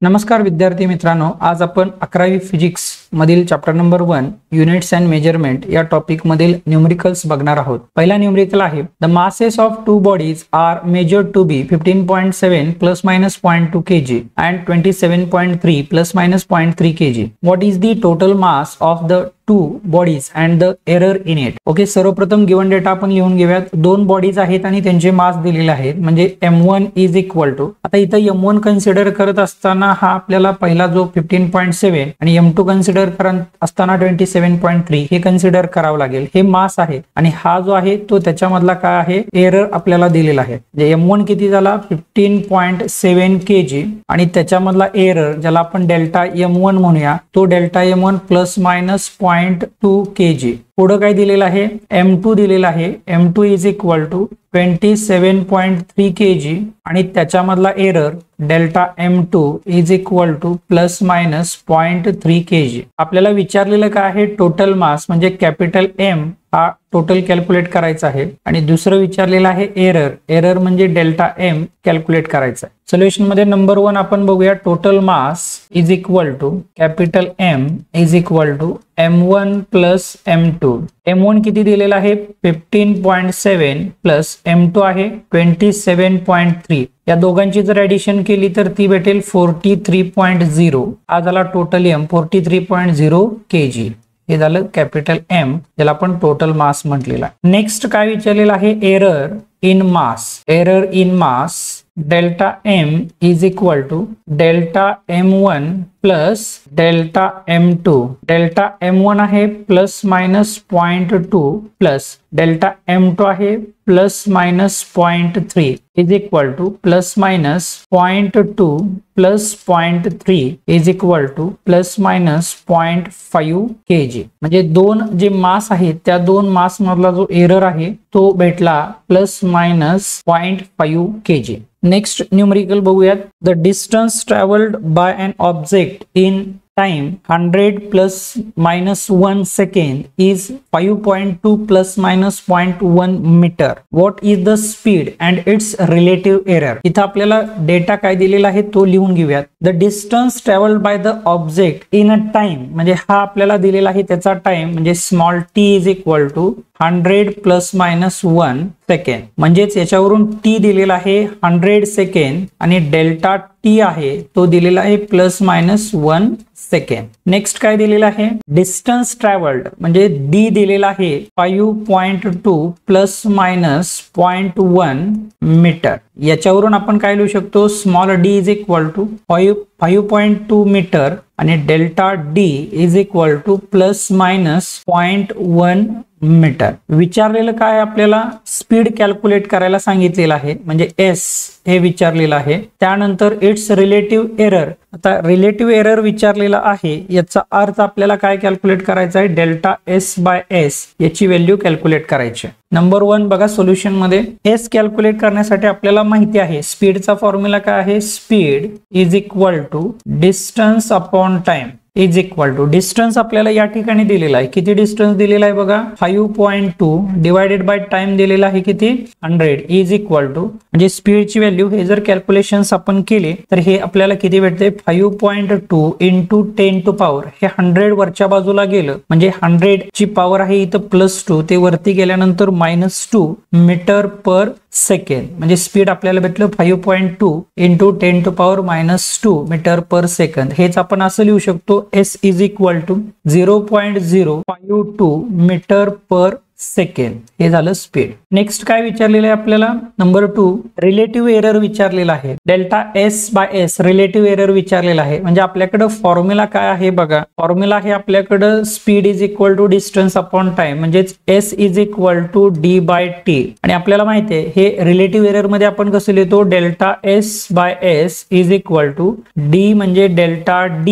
नमस्कार विद्यार्थी मित्रांनो, आज आपण 11वी फिजिक्स मधील chapter number 1 units and measurement या टॉपिक मधील न्यूमेरिकल्स बघणार आहोत। पहिला न्यूमेरिकल आहे the masses of two bodies are measured to be 15.7 plus minus 0.2 kg and 27.3 plus minus 0.3 kg. What is the total mass of the two bodies and the error in it? Okay, सर्वप्रथम given data आपण लिहून घेऊयात। दोन bodies आहेत आणि त्यांचे मास दिलेले आहेत, म्हणजे m1 इज इक्वल टू, आता इथं m1 कन्सिडर करत असताना हा आपल्याला पहिला जो 15.7 आणि m2 कन्सिडर करत असताना 27.3 हे कन्सिडर करावं लागेल। हे मास आहे आणि हा जो आहे तो त्याच्यामधला काय आहे, एरर आपल्याला दिलेला आहे। म्हणजे m1 किती झाला 15.7 kg आणि त्याच्यामधला एरर ज्याला आपण डेल्टा m1 म्हणूया, तो delta m1 plus minus 0.2 kg। पुढे काय दिलेलं आहे, m2 दिलेला आहे, m2 is equal to 27.3 kg आणि त्याच्यामधला error delta m2 is equal to plus minus 0.3 kg। आपल्याला विचारलेलं काय आहे, टोटल मास म्हणजे कॅपिटल M हा टोटल कॅल्क्युलेट करायचा आहे आणि दुसरं विचारलेलं आहे एरर म्हणजे डेल्टा M कॅल्क्युलेट करायचा आहे। सोल्युशन मध्ये नंबर 1 आपण बघूया, total mass is equal to capital M is equal to m1 plus m2। m1 किती दिलेला आहे 15.7 प्लस m2 आहे 27.3। या दोघांची जर ऍडिशन केली तर ती भेटेल 43.0। हा झाला टोटल M 43.0 kg। हे झालं कॅपिटल M ज्याला आपण टोटल मास म्हटलेला आहे। नेक्स्ट काय विचारलेलं आहे, error in mass delta M is equal to delta m1 plus delta m2। Delta m1 आहे plus minus 0.2 plus delta m2 आहे plus minus 0.3 is equal to plus minus 0.2 plus 0.3 is equal to plus minus 0.5 kg। म्हणजे दोन जे मास आहेत त्या दोन मास मधला जो एरर आहे तो भेटला plus minus 0.5 kg। Next numerical बघूयात, the distance travelled by an object in time 100 plus minus 1 second is 5.2 plus minus 0.1 meter. What is the speed and its relative error? इथं आपल्याला डेटा काय दिलेला आहे तो लिहून घेऊयात। The distance traveled by the object in a time म्हणजे हा आपल्याला दिलेला आहे त्याचा टाइम म्हणजे small t is equal to 100 plus minus 1 second. म्हणजेच याच्यावरून t दिलेला आहे 100 सेकंड आणि डेल्टा t आहे तो दिलेला आहे प्लस मायनस 1 सेकंड। नेक्स्ट काय दिलेला आहे, डिस्टन्स ट्रॅव्हल्ड म्हणजे d दिलेला आहे 5.2 प्लस मायनस 0.1 मीटर। याच्यावरून आपण काय लिहू शकतो, small d is equal to 5.2 metre आणि delta d is equal to plus minus 0.1 metre. विचारलेलं काय आपल्याला, स्पीड कॅल्क्युलेट करायला सांगितलेलं आहे म्हणजे s हे विचारलेलं आहे। त्यानंतर इट्स रिलेटिव्ह एरर, आता रिलेटिव्ह एरर विचारलेला आहे याचा अर्थ आपल्याला काय कॅल्क्युलेट करायचा आहे, डेल्टा s बाय s याची व्हॅल्यू कॅल्क्युलेट करायची। नंबर 1 बघा, सोल्युशन मध्ये s कॅल्क्युलेट करण्यासाठी आपल्याला माहिती आहे स्पीडचा फॉर्म्युला काय आहे, speed is equal to distance upon time is equal to, distance आपल्याला या ठिकाणी दिलेला आहे, किती डिस्टन्स दिलेला आहे बघा 5.2 डिवाइडेड बाय टाइम दिलेला आहे किती 100 इज इक्वल टू, म्हणजे स्पीडची व्हॅल्यू हे जर कॅल्क्युलेशन्स आपण केले तर हे आपल्याला किती भेटते 5.2 इंटू 10 टू पॉवर, हे 100 वरच्या बाजूला गेलं म्हणजे 100 ची पॉवर आहे इथं +2, ते वरती गेल्यानंतर -2 मीटर पर सेकंड। म्हणजे स्पीड आपल्याला भेटलं 5.2 into 10 to power -2 metre per second. हेच आपण असं लिहू शकतो, s is equal to 0.052 metre per second. हे झालं स्पीड। नेक्स्ट काय विचारलेलं आहे आपल्याला, नंबर 2 रिलेटिव्ह एरर विचारलेला आहे, delta s by s relative error विचारलेला आहे। म्हणजे आपल्याकडे फॉर्म्युला काय आहे बघा, फॉर्म्युला आहे आपल्याकडे speed is equal to distance upon time म्हणजेच s is equal to d by t आणि आपल्याला माहिती आहे हे रिलेटिव्ह एरर मध्ये आपण कसं लिहितो, delta s by s is equal to d म्हणजे डेल्टा d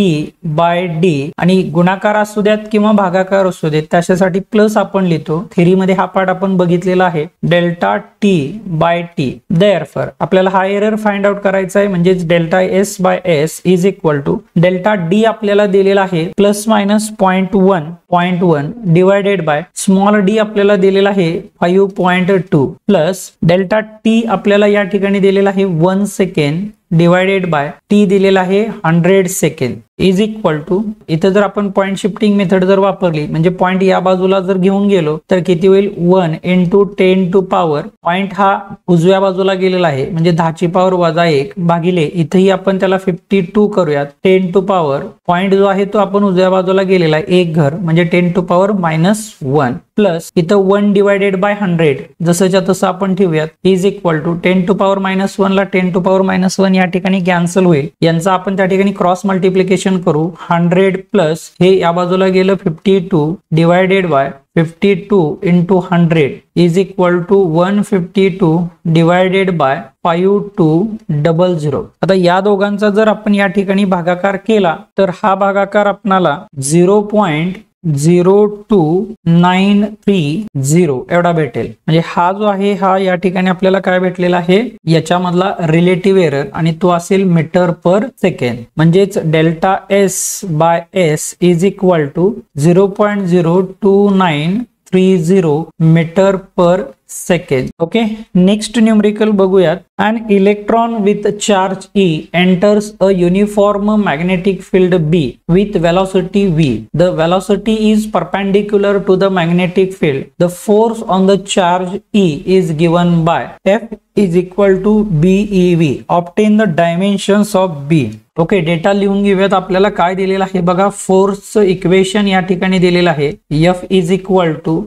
बाय d आणि गुणाकार असू द्यात किंवा भागाकार असू देत त्याच्यासाठी प्लस आपण लिहितो। थेरी मध्ये हा पार्ट आपण बघितलेला आहे, delta T by T. Therefore आपल्याला हा एरर फाइंड आउट करायचा आहे म्हणजे delta S by S is equal to delta D आपल्याला दिलेला आहे plus minus 0.1 divided by small D आपल्याला दिलेला आहे 5.2 प्लस डेल्टा टी आपल्याला या ठिकाणी दिलेला आहे 1 सेकंड डिवायडेड बाय टी दिलेला आहे 100 सेकंड इज इक्वल टू, इथं जर आपण पॉइंट शिफ्टिंग मेथड जर वापरली म्हणजे पॉइंट या बाजूला जर घेऊन गेलो तर किती होईल 1 इंटू 10 टू पॉवर, पॉइंट हा उजव्या बाजूला गेलेला आहे म्हणजे 10 ची पॉवर वजा 1 भागिले इथेही आपण त्याला 52 करूयात 10 टू पॉवर, पॉइंट जो आहे तो आपण उजव्या बाजूला गेलेला आहे एक घर म्हणजे 10 टू पॉवर -1 प्लस इथं 1 डिवायडेड बाय 100 जसंच्या तसं आपण ठेवूयात is equal to 10 to power -1 ला 10 टू पॉवर -1 या ठिकाणी कॅन्सल होईल, यांचा आपण त्या ठिकाणी क्रॉस मल्टिप्लिकेशन करू 100 प्लस हे या बाजूला गेलं 52 divided by 52 into 100 is equal to 152 divided by 5200. आता या दोघांचा जर आपण या ठिकाणी भागाकार केला तर हा भागाकार आपणाला 0.02930 एवढा भेटेल. म्हणजे हा जो आहे हा या ठिकाणी आपल्याला काय भेटलेला आहे याच्यामधला रिलेटिव्ह एरर आणि तो असेल मीटर पर सेकंड, म्हणजेच delta S by S is equal to 0.02930 metre per second. Okay, next numerical बघूयात. An electron with charge E enters a uniform magnetic field B with velocity v. The velocity is perpendicular to the magnetic field. The force on the charge E is given by F is equal to BeV. Obtain the dimensions of B. Okay, data लिहून घेऊयात. आपल्याला काय दिलेलं आहे बघा, फोर्सचं equation या ठिकाणी दिलेलं आहे F is equal to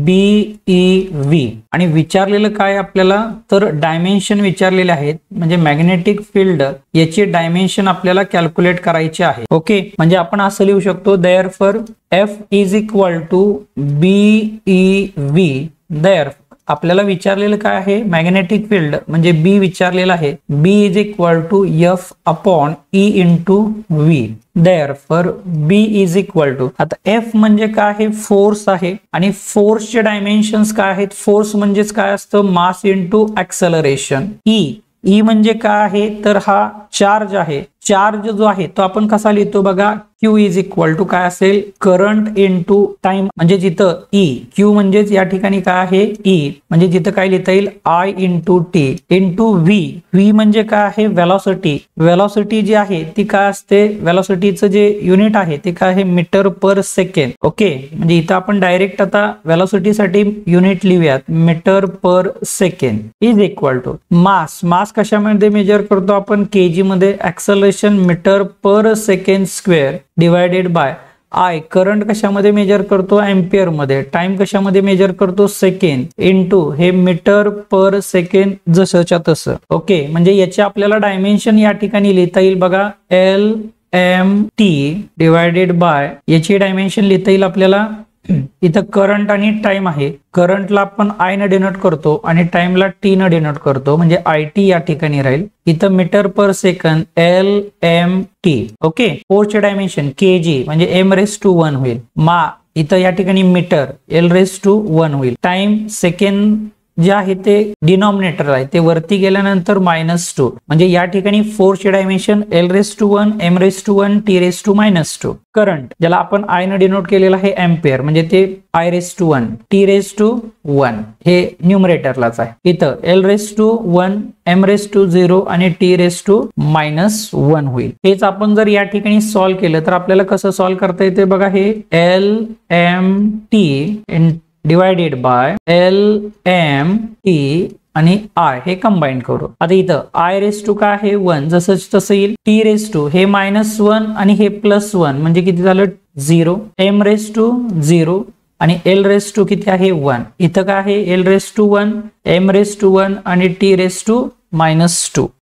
BeV आणि विचारलेलं काय आपल्याला तर डायमेन्शन विचारलेले आहेत, म्हणजे मॅग्नेटिक फील्ड याची डायमेन्शन आपल्याला कॅल्क्युलेट करायची आहे. ओके, म्हणजे आपण असं लिहू शकतो therefore F is equal to BeV. Therefore आपल्याला विचारलेलं काय आहे मॅग्नेटिक फील्ड म्हणजे बी विचारलेलं आहे, B is equal to F upon E into V. Therefore B is equal to, आता F म्हणजे काय आहे फोर्स आहे आणि फोर्सचे डायमेन्शन्स काय आहेत, फोर्स म्हणजेच काय असतं मास इंटू ऍक्सेलरेशन. ई म्हणजे काय आहे तर हा चार्ज आहे, चार्ज जो आहे तो आपण कसा लिहितो बघा, Q इज इक्वल टू काय असेल करंट इंटू टाइम, म्हणजे जिथं E Q म्हणजेच या ठिकाणी काय आहे E म्हणजे जिथं काय लिहिता येईल I into T into V. V म्हणजे काय आहे व्हेलॉसिटी, व्हेलॉसिटी जी आहे ती काय असते, व्हेलॉसिटीचं जे युनिट आहे ते काय आहे मीटर पर सेकंड. ओके, म्हणजे इथं आपण डायरेक्ट आता व्हेलॉसिटीसाठी युनिट लिहूयात metre per second is equal to mass. Mass कशामध्ये मेजर करतो आपण केजी मध्ये, acceleration metre per second square divided by I current कशामध्ये मेजर करतो एम्पियर मध्ये, टाइम कशामध्ये मेजर करतो सेकंड इंटू हे मीटर पर सेकंड जसंच्या तसं. ओके, म्हणजे याचे आपल्याला डायमेन्शन या ठिकाणी लिहिता येईल बघा LMT डिवायडेड बाय याची डायमेन्शन लिहिता येईल आपल्याला, इथं करंट आणि टाइम आहे, करंटला आपण I न डिनोट करतो आणि टाइमला T न डिनोट करतो म्हणजे IT या ठिकाणी राहील. इथं metre per second LMT. Okay, फोर्सचे डायमेन्शन kg म्हणजे m⁻⁴ होईल. इथं या ठिकाणी मीटर l⁻⁴ होईल. टाइम सेकंड जे आहे ते डिनॉमिनेटर आहे ते वरती गेल्यानंतर -2 म्हणजे या ठिकाणी फोर्सचे dimension l⁻⁴ m⁻⁴ t⁻². Current ज्याला आपण I न डिनोट केलेला आहे एम्पियर म्हणजे ते I⁻⁴ t⁻1 हे न्यूमरेटरलाच आहे. इथं l⁻⁴ m⁻⁴ आणि t⁻⁻1 होईल. हेच आपण जर या ठिकाणी सॉल्व्ह केलं तर आपल्याला कसं सॉल्व्ह करता येते बघा, हे LMT डिवायडेड बाय LMT आणि I हे कंबाईन करू. आता इथं I⁻² काय आहे 1 जसं तसं येईल, t⁻² हे -1 आणि हे +1 म्हणजे किती झालं 0, m⁻⁴ आणि l⁻² किती आहे 1. इथं काय आहे l⁻⁴ m⁻⁴ आणि t⁻².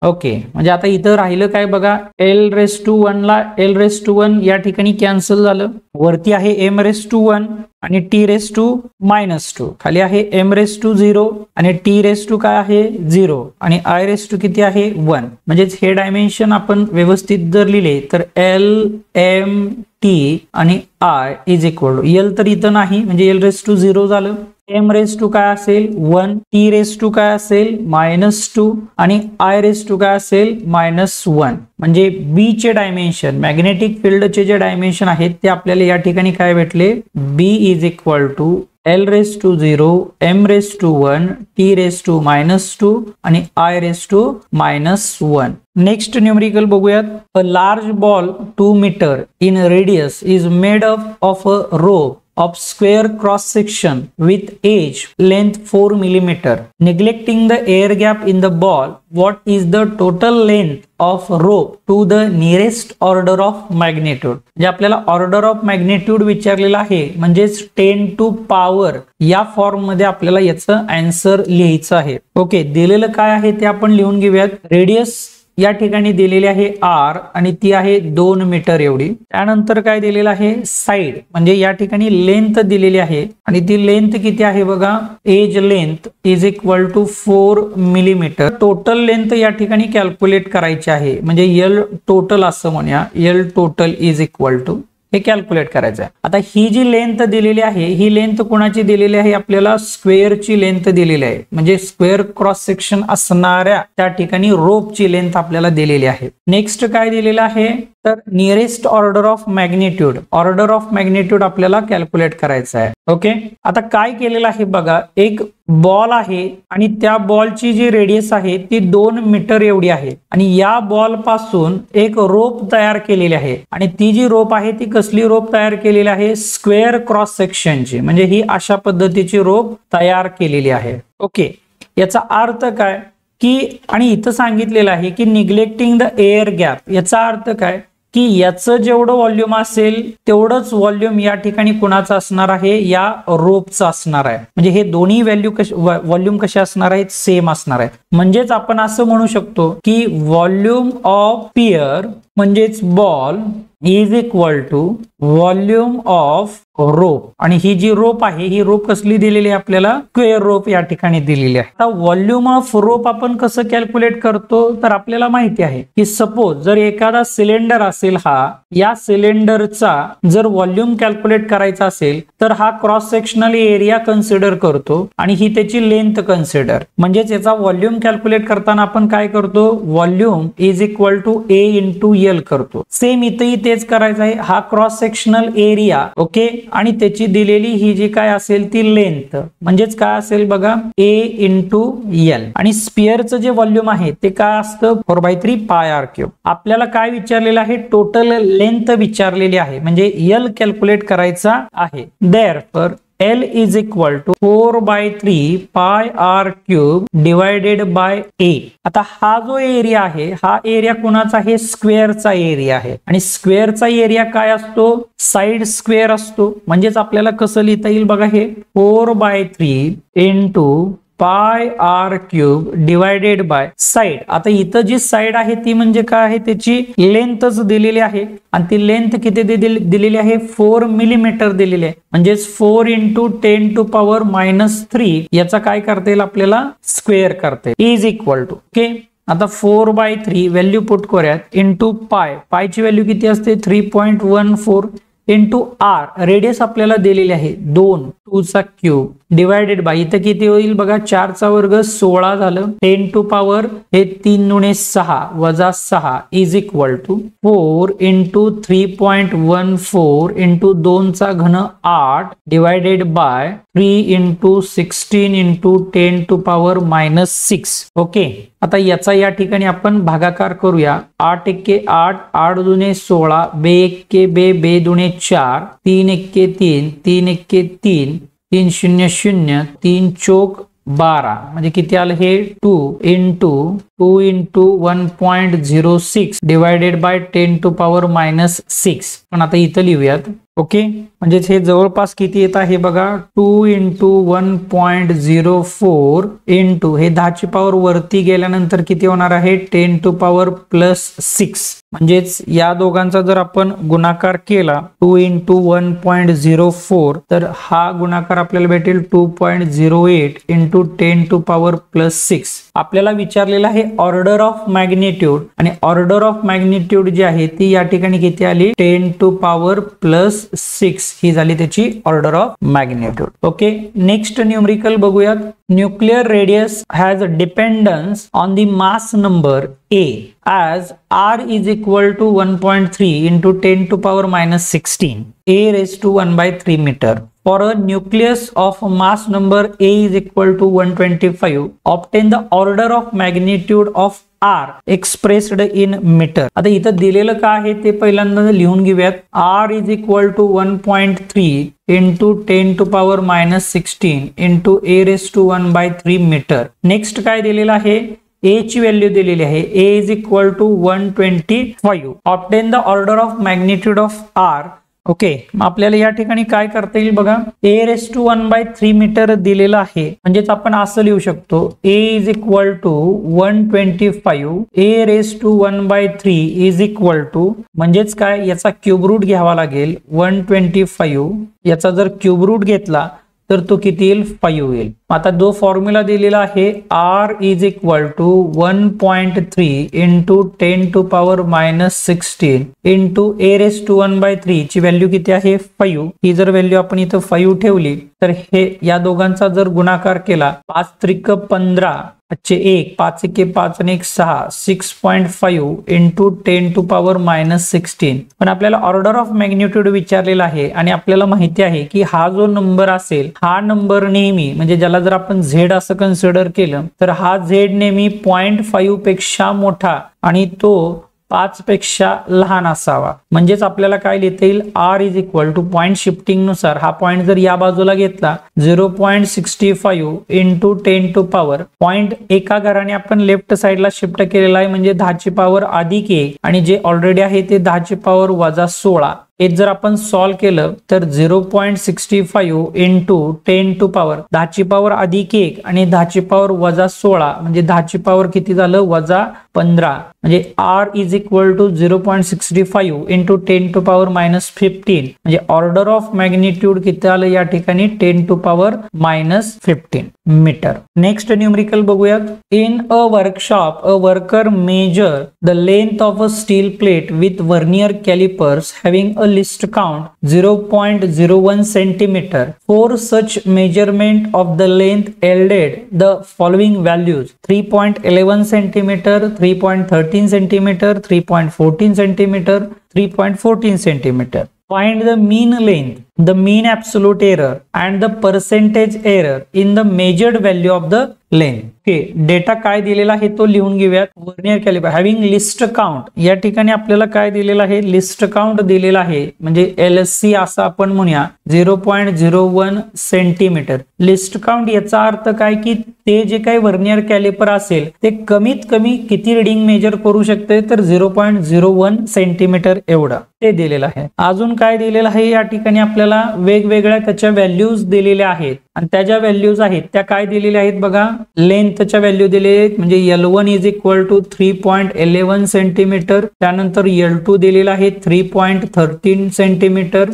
ओके, म्हणजे आता इथं राहिलं काय बघा, l⁻⁴ ला l⁻⁴ या ठिकाणी कॅन्सल झालं, वरती आहे m⁻⁴ आणि t⁻², खाली आहे m⁻⁴ आणि t⁻ काय आहे 0 आणि I⁻ किती आहे 1. म्हणजेच हे डायमेन्शन आपण व्यवस्थित जर लिहिले तर LMT आणि I is equal to L तर इथं नाही म्हणजे l⁻⁴ झालं, m⁻⁴ काय असेल 1, t⁻ काय असेल -2 आणि I⁻ काय असेल -1. म्हणजे B चे डायमेन्शन मॅग्नेटिक फील्डचे जे डायमेन्शन आहेत ते आपल्याला या ठिकाणी काय भेटले, B is equal to L raised to 0, M raised to 1, T raised to -2 आणि I raised to -1. Next numerical बघूयात. A large ball 2 metre in radius is made up of a rope of square cross section with edge length 4 millimeter. Neglecting the air gap in the ball, what is the total length of rope to the nearest order of magnitude? जे आपल्याला order of magnitude विचारलेला आहे, म्हणजेच 10 to power या form मध्ये आपल्याला याचं answer लिहायचं आहे. ओके, दिलेलं काय आहे ते आपण लिहून घेऊयात. रेडियस या ठिकाणी दिलेली आहे R आणि ती आहे 2 मीटर एवढी. त्यानंतर काय दिलेलं आहे, साइड म्हणजे या ठिकाणी लेंथ दिलेली आहे आणि ती लेंथ किती आहे बघा, edge length is equal to 4 millimetre. Total length या ठिकाणी कॅल्क्युलेट करायची आहे, म्हणजे L टोटल असं म्हणूया. L total is equal to हे कॅल्क्युलेट करायचं आहे. आता ही जी लेंथ दिलेली आहे ही लेंथ कोणाची दिलेली आहे, आपल्याला स्क्वेअरची लेंथ दिलेली आहे, म्हणजे स्क्वेअर क्रॉस सेक्शन असणाऱ्या त्या ठिकाणी रोपची लेंथ आपल्याला दिलेली आहे. नेक्स्ट काय दिलेलं आहे तर nearest order of magnitude. Order of magnitude आपल्याला कॅल्क्युलेट करायचं आहे. ओके, आता काय केलेलं आहे बघा, एक बॉल आहे आणि त्या बॉलची जी रेडियस आहे ती 2 मीटर एवढी आहे आणि या बॉल पासून एक रोप तयार केलेली आहे आणि ती जी रोप आहे ती कसली रोप तयार केलेली आहे, स्क्वेअर क्रॉस सेक्शनची, म्हणजे ही अशा पद्धतीची रोप तयार केलेली आहे. ओके, याचा अर्थ काय की, आणि इथं सांगितलेलं आहे की निग्लेक्टिंग द एअर गॅप. याचा अर्थ काय की याचं जेवढं व्हॉल्यूम असेल तेवढंच व्हॉल्यूम या ठिकाणी कुणाचं असणार आहे, या रोपचं असणार आहे. म्हणजे हे दोन्ही व्हॉल्यूम कसे असणार आहेत, सेम असणार आहेत. म्हणजेच आपण असं म्हणू शकतो की व्हॉल्यूम ऑफ पियर म्हणजेच ball is equal to volume of rope. आणि ही जी रोप आहे ही रोप कसली दिलेली आहे आपल्याला, स्क्वेअर रोप या ठिकाणी दिलेली आहे. आता व्हॉल्यूम ऑफ रोप आपण कसं कॅल्क्युलेट करतो तर आपल्याला माहिती आहे की सपोज जर एखादा सिलेंडर असेल, हा या सिलेंडरचा जर व्हॉल्यूम कॅल्क्युलेट करायचा असेल तर हा क्रॉस सेक्शनल एरिया कन्सिडर करतो आणि ही त्याची लेंथ कन्सिडर. म्हणजेच याचा व्हॉल्यूम कॅल्क्युलेट करताना आपण काय करतो, volume is equal to A into L करतो. सेम इथंही तेच करायचं आहे. हा क्रॉस सेक्शनल एरिया, ओके, आणि त्याची दिलेली ही जी काय असेल ती लेंथ, म्हणजेच काय असेल बघा, A इंटू L. आणि स्पिअरचं जे व्हॉल्यूम आहे ते काय असतं, 4/3 पाय आर क्यूब. आपल्याला काय विचारलेलं आहे, टोटल लेंथ विचारलेली आहे, म्हणजे L कॅल्क्युलेट करायचा आहे. Therefore L is equal to 4/3 pi r cube divided by A. आता हा जो एरिया आहे हा एरिया कुणाचा आहे, स्क्वेअरचा एरिया आहे. आणि स्क्वेअरचा एरिया काय असतो, साइड स्क्वेअर असतो. म्हणजेच आपल्याला कसं लिहिता येईल बघा, हे 4/3 into pi r cube divided by side. आता इथं जी साइड आहे ती म्हणजे काय आहे, त्याची लेंथच दिलेली आहे आणि ती लेंथ किती दिलेली आहे, 4 मिलीमीटर दिलेली आहे. म्हणजेच 4 इंटू 10 टू पॉवर -3 याचा काय करता येईल आपल्याला, स्क्वेअर करता येईल. इज इक्वल टू, ओके, आता 4/3 व्हॅल्यू पुट करूयात इंटू पायची व्हॅल्यू किती असते, 3.14 इंटू आर. रेडियस आपल्याला दिलेली आहे 2 चा क्यूब डिवायडेड बाय इथं किती होईल बघा, 4 चा वर्ग 16 झालं. 10 टू पॉवर हे 3 × 6 वजा 6 is equal to 4 into 3.14 into 2 चा घन 8 divided by 3 into 16 into 10 to power -6. Okay, आता याचा या ठिकाणी आपण भागाकार करूया. 8 × 8, 8 × 16, 2 × 2, 2 × 4, 3 × 3, 3 × 3, 3 0 0, 3 चौक 12, म्हणजे किती आलं हे 2 into 1.06 divided by 10 to power -6. पण आता इथं लिहूयात. ओके, म्हणजे हे जवळपास किती येत आहे बघा, 2 इंटू 1.04 इंटू हे 10 ची पॉवर वरती गेल्यानंतर किती होणार आहे, 10 टू पॉवर +6. म्हणजेच या दोघांचा जर आपण गुणाकार केला 2 इंटू 1.04 तर हा गुणाकार आपल्याला भेटेल 2.08 इंटू 10 टू पॉवर +6. आपल्याला विचारलेला आहे ऑर्डर ऑफ मॅग्निट्यूड आणि ऑर्डर ऑफ मॅग्निट्यूड जी आहे ती या ठिकाणी किती आली, 10 टू पॉवर +6 ही झाली त्याची order of magnitude. Okay, next numerical बघूयात. Nuclear radius has a dependence on the mass number A as R is equal to 1.3 into 10 to power -16 A raised to 1/3 meter. For a nucleus of mass number A is equal to 125, obtain the order of magnitude of R expressed in meter. आता इथं दिलेलं काय आहे ते पहिल्यांदा लिहून घेऊयात. R is equal to 1.3 into 10 to power minus 16 into a raised to 1 by 3 meter. Next काय दिलेलं आहे, A ची व्हॅल्यू दिलेली आहे. A is equal to 125. Obtain the order of magnitude of R. Okay, आपल्याला या ठिकाणी काय करता येईल बघा, a रेस टू 1 by 3 मीटर दिलेला आहे. म्हणजेच आपण असं लिहू शकतो, a is equal to 125 a raise to 1 by 3 is equal to, म्हणजेच काय, याचा क्यूब रूट घ्यावा लागेल 125. याचा जर क्यूब रूट घेतला तर तो किती येईल, 5 येईल. आता जो फॉर्म्युला दिलेला आहे, R is equal to 1.3 into 10 to power minus 16 into a raise to 1 by 3 ची व्हॅल्यू किती आहे, 5. ही जर व्हॅल्यू आपण इथं 5 ठेवली तर हे या दोघांचा जर गुणाकार केला, 5 त्रिक 15 अच्छे 1, 5 एके 5 आणि 1 6, 6.5 इंटू 10 टू पॉवर मायनस 16. पण आपल्याला ऑर्डर ऑफ मॅग्निट्यूड विचारलेला आहे आणि आपल्याला माहिती आहे की हा जो नंबर असेल, हा नंबर नेहमी, म्हणजे ज्याला जर आपण झेड असं कन्सिडर केलं तर हा झेड नेहमी 0.5 पेक्षा मोठा आणि तो 5 पेक्षा लहान असावा. म्हणजेच आपल्याला काय लिहिता येईल, R is equal two point shifting नुसार हा पॉइंट जर या बाजूला घेतला 0.65 इंटू 10 टू पॉवर, पॉइंट एका घराने आपण लेफ्ट साइडला शिफ्ट केलेला आहे, म्हणजे 10 ची पॉवर अधिक 1 आणि जे ऑलरेडी आहे ते 10 ची पॉवर वजा 16. हे जर आपण सॉल्व केलं तर 0.65 इंटू 10 टू पॉवर 10 ची पॉवर अधिक 1 आणि 10 ची पॉवर वजा 16, म्हणजे 10 ची पॉवर किती झालं, वजा 15. म्हणजे R is equal to 0.65 into 10 to power minus 15, म्हणजे ऑर्डर ऑफ मॅग्निट्यूड किती आलं या ठिकाणी, 10 to power minus 15 metre. Next numerical बघूयात. In a workshop a worker measure the length of a steel plate with vernier callipers having a list count 0.01 centimeter. For such measurement of the length yielded the following values: 3.11 centimeter, 3.13 centimeter, 3.14 centimeter, 3.14 centimeter. Find the mean length, the mean absolute error and the percentage error in the measured value of the length. Okay, data काय दिलेला आहे तो लिहून घेऊयात. Vernier calliper having list count, या ठिकाणी आपल्याला काय दिलेलं आहे, लिस्ट काउंट दिलेला आहे, म्हणजे LC असं आपण म्हणूया, 0.01 सेंटीमीटर. लिस्ट काउंट याचा अर्थ काय की ते जे काही वर्नियर कॅलिपर असेल ते कमीत कमी किती रीडिंग मेजर करू शकते, तर 0.01 सेंटीमीटर एवढा ते दिलेलं आहे. अजून काय दिलेलं आहे, या ठिकाणी आपल्याला वेगवेगळ्या त्याच्या व्हॅल्यूज दिलेल्या आहेत आणि त्या ज्या व्हॅल्यूज आहेत त्या काय दिलेल्या आहेत बघा, लेंथच्या व्हॅल्यू दिलेल्या आहेत, म्हणजे L1 is equal to 3.11 centimetre, त्यानंतर L2 दिलेला आहे 3.13 सेंटीमीटर,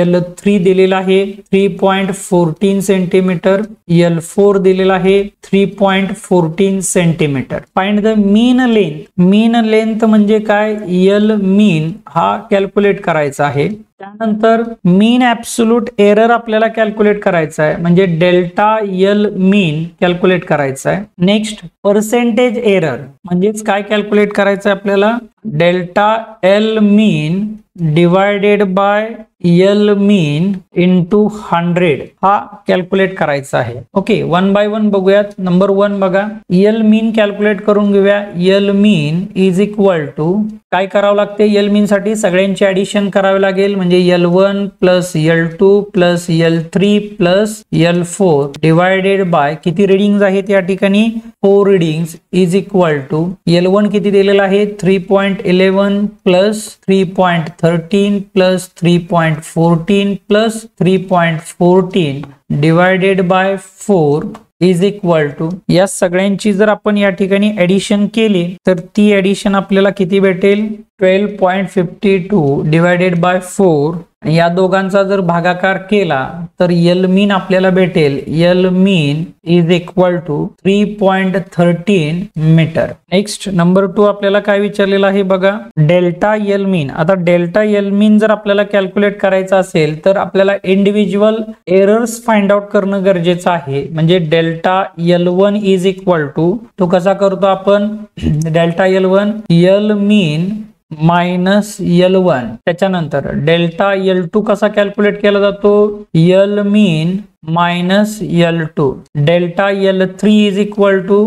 L3 दिलेला आहे 3.14 सेंटीमीटर, L4 दिलेला आहे 3.14 centimetre. Find the mean length. Mean length म्हणजे काय, L मीन हा कॅल्क्युलेट करायचा आहे. त्यानंतर मीन ऍब्सोल्यूट एरर आपल्याला कॅल्क्युलेट करायचा आहे, म्हणजे डेल्टा L मीन कॅल्क्युलेट करायचा आहे. नेक्स्ट पर्सेंटेज एरर, म्हणजेच काय कॅल्क्युलेट करायचं आहे आपल्याला, delta L mean divided by L mean into 100 हा कॅल्क्युलेट करायचा आहे. ओके, वन बाय वन बघूयात. नंबर 1 बघा, L मीन कॅल्क्युलेट करून घेऊया. L mean is equal to, काय करावं लागते, L मीन साठी सगळ्यांची ऍडिशन करावी लागेल, म्हणजे L1 plus L2 plus L3 plus L4 divided by किती रिडिंग्स आहेत या ठिकाणी, 4 readings, is equal to L1 किती दिलेला आहे, 3.11 plus 3.13 plus 3.14 plus 3.14 divided by 4 is equal to, या सगळ्यांची जर आपण या ठिकाणी ऍडिशन केली तर ती ऍडिशन आपल्याला किती भेटेल, 12.52 डिवायडेड बाय 4. या दोघांचा जर भागाकार केला तर L मीन आपल्याला भेटेल, L mean is equal to 3.13 metre. Next number 2 आपल्याला काय विचारलेलं आहे बघा, डेल्टा L मीन. आता डेल्टा L मीन जर आपल्याला कॅल्क्युलेट करायचं असेल तर आपल्याला इंडिव्हिज्युअल एरर्स फाइंड आउट करणं गरजेचं आहे, म्हणजे delta L1 is equal to, तो कसा करतो आपण, delta L1 L mean minus L1. त्याच्यानंतर डेल्टा L2 कसा कॅल्क्युलेट केला जातो, L mean minus L2. Delta L3 is equal to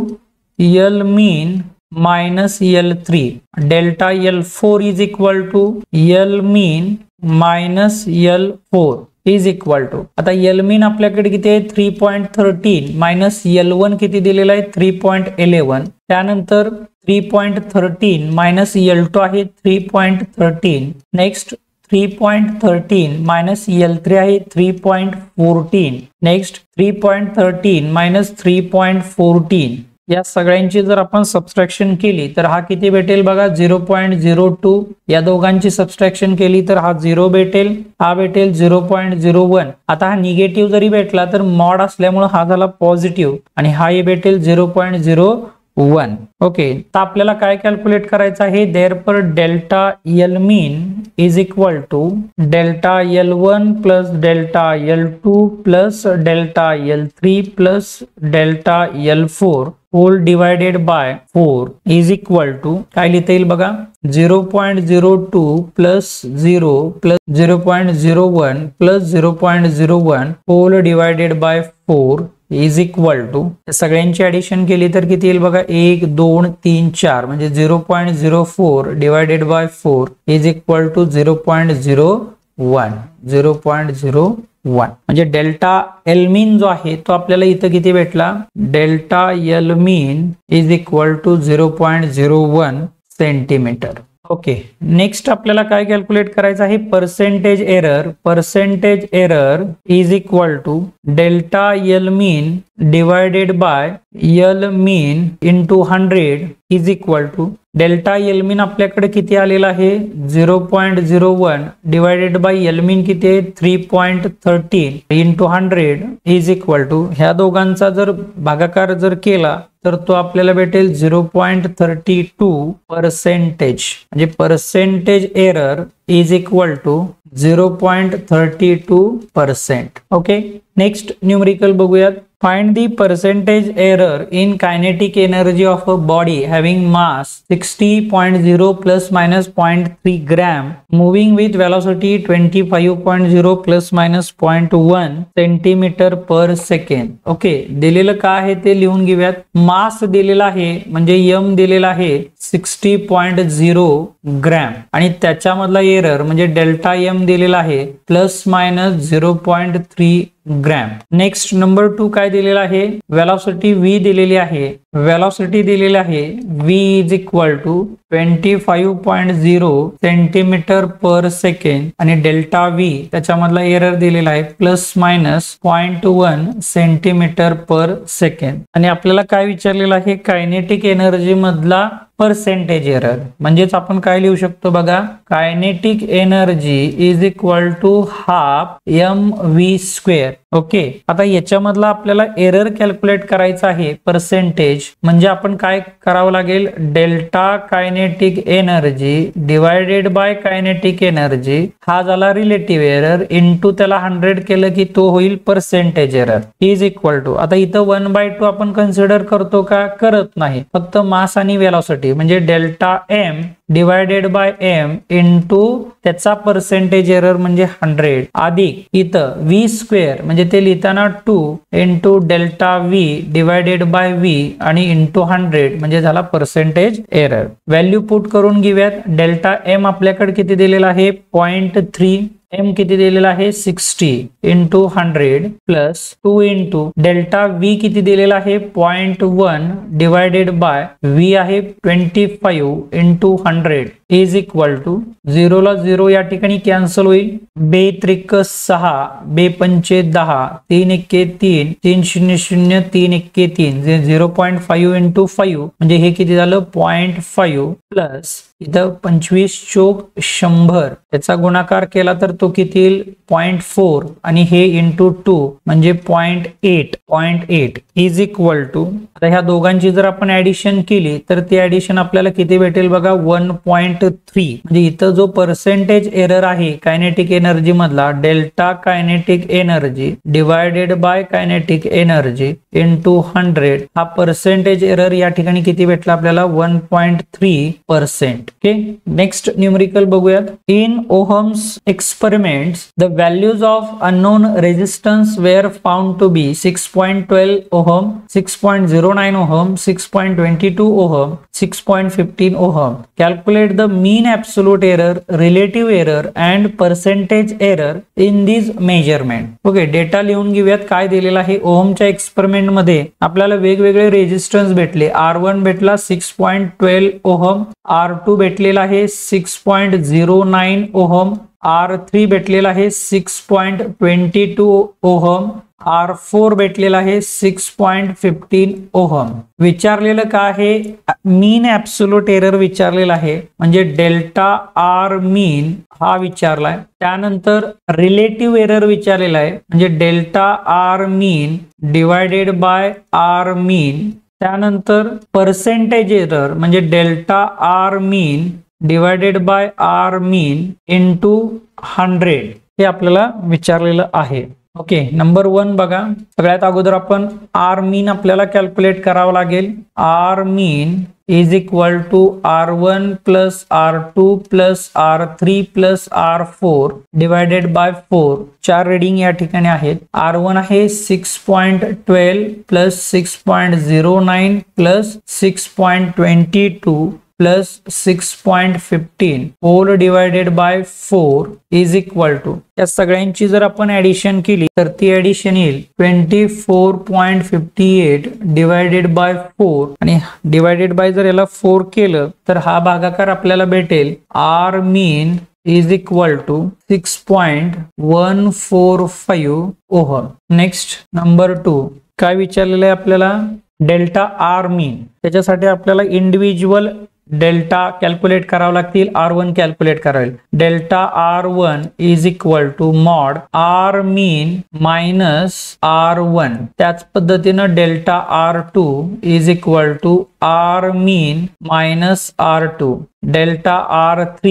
L mean minus L3. Delta L4 is equal to L mean minus L4 is equal to, आता L mean आपल्याकडे किती आहे 3.13 minus L1 किती दिलेला आहे 3.11. त्यानंतर 3.13 मायनस L2 आहे 3.13. Next 3.13 minus L3 आहे 3.14. Next 3.13 minus 3.14. या सगळ्यांची जर आपण सबट्रॅक्शन केली तर हा किती भेटेल बघा 0.02. या दोघांची सबट्रॅक्शन केली तर हा 0 भेटेल, हा भेटेल 0.01. आता हा निगेटिव्ह जरी भेटला तर मॉड असल्यामुळे हा झाला पॉझिटिव्ह आणि हा भेटेल 0.01. ओके, तर आपल्याला काय कॅल्क्युलेट करायचं आहे, therefore delta L mean is equal to delta L1 plus delta L2 plus delta L3 plus delta L4 whole divided by 4 is equal to काय लिहिता येईल बघा 0.02 plus 0 plus 0.01 plus 0.01 whole divided by 4 is equal to, सगळ्यांची addition केली तर किती येईल बघा 1 2 3 4 म्हणजे 0.04 divided by 4 is equal to 0.01. 0.01 म्हणजे डेल्टा L मीन जो आहे तो आपल्याला इथं किती भेटला, delta L mean is equal to 0.01 centimetre. Okay, next आपल्याला काय कॅल्क्युलेट करायचं आहे, percentage error. Percentage error is equal to delta L mean divided by L mean into 100 is equal to delta L mean आपल्याकडे किती आलेला आहे 0.01 divided by L मीन किती आहे 3.13 इंटू 100 इज इक्वल टू, ह्या दोघांचा जर भागाकार जर केला तर तो आपल्याला भेटेल 0.32 पर्सेंटेज. म्हणजे percentage error is equal to 0.32%. Okay, next numerical बघूयात. Find the percentage error in kinetic energy of a body having mass 60.0 plus minus 0.3 gram moving with velocity 25.0 plus minus 0.1 centimeter per second. Okay, दिलेलं काय आहे ते लिहून घेऊयात. मास दिलेला आहे म्हणजे m दिलेला आहे 60.0 ग्रॅम आणि त्याच्यामधला एरर म्हणजे डेल्टा m दिलेला आहे plus minus 0.3 gram. Next number 2 काय दिलेला आहे, वेलॉसिटी v दिलेली आहे. वेलॉसिटी दिलेली आहे v is equal to 25.0 centimetre per second आणि डेल्टा v त्याच्यामधला एरर दिलेला आहे plus minus 0.1 centimetre per second. आणि आपल्याला काय विचारलेलं आहे, कायनेटिक एनर्जी मधला पर्सेंटेज एरर. म्हणजेच आपण काय लिहू शकतो बघा, kinetic energy is equal to half mv². Okay, आता याच्यामधला आपल्याला एरर कॅल्क्युलेट करायचा आहे पर्सेंटेज. म्हणजे आपण काय करावं लागेल, delta kinetic energy divided by kinetic energy हा झाला रिलेटिव्ह एरर इंटू त्याला 100 केलं की तो होईल percentage error is equal to. आता इथं 1/2 आपण कन्सिडर करतो का, करत नाही, फक्त मास आणि वेलॉसिटी म्हणजे delta m divided by m into त्याचा पर्सेंटेज एरर म्हणजे 100 अधिक इथं v² म्हणजे ते लिहिताना 2 into delta v divided by v आणि इंटू 100 म्हणजे झाला पर्सेंटेज एरर. व्हॅल्यू पुट करून घेऊयात. डेल्टा m आपल्याकडे किती दिलेला आहे 0.3, m किती दिलेला आहे 60 into 100 plus 2 into delta v किती दिलेला आहे 0.1 डिवायडेड बाय v आहे 25 इंटू 100 इज इक्वल टू 0 ला 0 या ठिकाणी कॅन्सल होईल. 2 त्रिक 6, 2 पंचे 10, 3 एक्के 3, 3 0 0 3 एक्के 3 जे 0.5 इंटू 5 म्हणजे हे किती झालं 0.5 प्लस इथं 25 चोक 100 त्याचा गुणाकार केला तर तो किती येईल 0.4 आणि हे इंटू 2 म्हणजे 0.8 इज इक्वल टू, आता ह्या दोघांची जर आपण ऍडिशन केली तर ती ऍडिशन आपल्याला किती भेटेल बघा 1.3. म्हणजे इथं जो पर्सेंटेज एरर आहे कायनेटिक एनर्जी मधला, delta kinetic energy divided by kinetic energy into 100, हा पर्सेंटेज एरर या ठिकाणी किती भेटला आपल्याला 1.3%. ओके, नेक्स्ट न्यूमेरिकल बघूयात. In Ohm's experiments the values of unknown resistance were found to be 6.12 ohm, 6.09 ohm, 6.22 ohm, 6.15 ohm. Calculate the mean absolute error, relative error and percentage error in these measurement. Okay, data लिहून घेऊयात. काय दिलेला आहे ओहमच्या experiment मध्ये आपल्याला वेगवेगळे resistance भेटले. R1 भेटला 6.12 ओहम, R2 भेटलेला आहे 6.09 ओहम, R3 भेटलेला आहे 6.22 ओहम, R4 भेटलेला आहे 6.15 ओहम. विचारलेलं काय आहे, मीन ऍब्सोल्यूट एरर विचारलेला आहे, म्हणजे डेल्टा आर मीन हा विचारलाय. त्यानंतर रिलेटिव्ह एरर विचारलेला आहे, म्हणजे delta R mean divided by R mean. त्यानंतर पर्सेंटेज एरर म्हणजे delta R mean divided by R mean into 100 हे आपल्याला विचारलेलं आहे. ओके, नंबर 1 बघा. सगळ्यात अगोदर आपण आर मीन आपल्याला कॅल्क्युलेट करावं लागेल. R mean is equal to R1 plus R2 plus R3 plus R4 divided by 4. 4 reading या ठिकाणी आहेत. R1 आहे 6.12 plus 6.09 plus 6.22 plus 6.15 whole divided by 4 is equal to, या सगळ्यांची जर आपण ऍडिशन केली तर ती ऍडिशन येईल 24.58 डिवायडेड बाय 4 आणि डिवायडेड बाय जर याला 4 केलं तर हा भागाकार आपल्याला भेटेल R mean is equal to 6.145 ohm. Next number 2 काय विचारलेलं आहे आपल्याला, डेल्टा आर मीन. त्याच्यासाठी आपल्याला इंडिव्हिज्युअल डेल्टा कॅल्क्युलेट करावं लागतील. R1 कॅल्क्युलेट करावेल. Delta R1 is equal to mod R mean minus R1. त्याच पद्धतीनं delta R2 is equal to R mean minus R2. Delta R3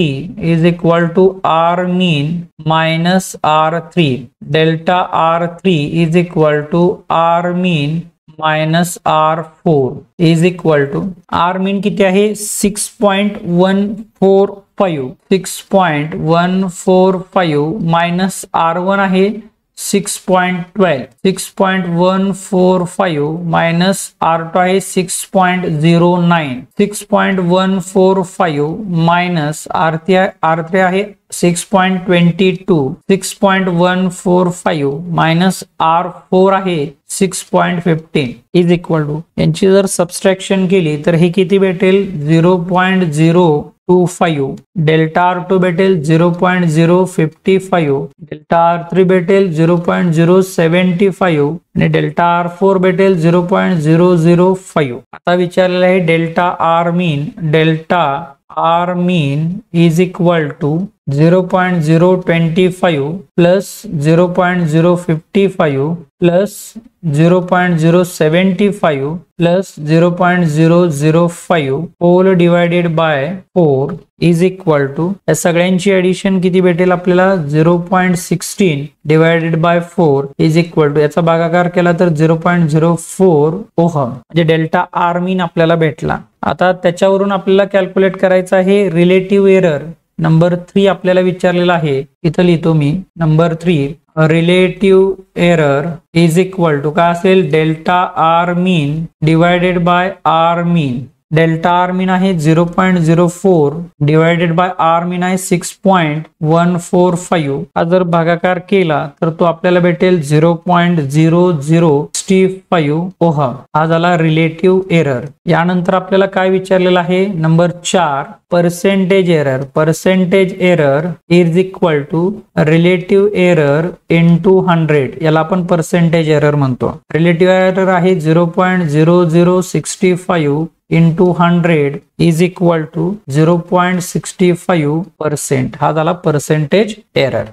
is equal to R mean minus R3. Delta R3 is equal to R mean minus R4 is equal to, R mean किती आहे 6.145. 6.145 minus R1 आहे 6.12. 6.145 minus R2 आहे 6.09. 6.145 minus R3 आहे 6.22. 6.145 minus R4 आहे 6.15 is equal to, यांची जर subtraction केली तर हे किती भेटेल 0.025. डेल्टा R2 भेटेल 0.055. डेल्टा R3 भेटेल 0.075 आणि डेल्टा R4 भेटेल 0.005. आता विचारलेलं आहे delta R mean. Delta R mean is equal to 0.025 plus 0.055 plus 0.075 plus 0.005 whole divided by 4 is equal to, या सगळ्यांची ऍडिशन किती भेटेल आपल्याला 0.16 divided by 4 is equal to, याचा भागाकार केला तर 0.04 ओहम. म्हणजे डेल्टा आर मीन आपल्याला भेटला. आता त्याच्यावरून आपल्याला कॅल्क्युलेट करायचं आहे रिलेटिव्ह एरर. नंबर 3 आपल्याला विचारलेला आहे, इथं लिहितो मी. Number 3 relative error is equal to काय असेल, delta R mean divided by R mean. Delta R mean आहे 0.04 डिवायडेड बाय आर मीन आहे 6.145. हा जर भागाकार केला तर तो आपल्याला भेटेल 0.0065 ओहम. हा झाला रिलेटिव्ह एरर. यानंतर आपल्याला काय विचारलेलं आहे, number 4 percentage error. Percentage error is equal to relative error into 100. याला आपण पर्सेंटेज एरर म्हणतो. रिलेटिव्ह एरर आहे 0.0065 इंटू 100 इज इक्वल टू 0.65%. हा झाला पर्सेंटेज एरर.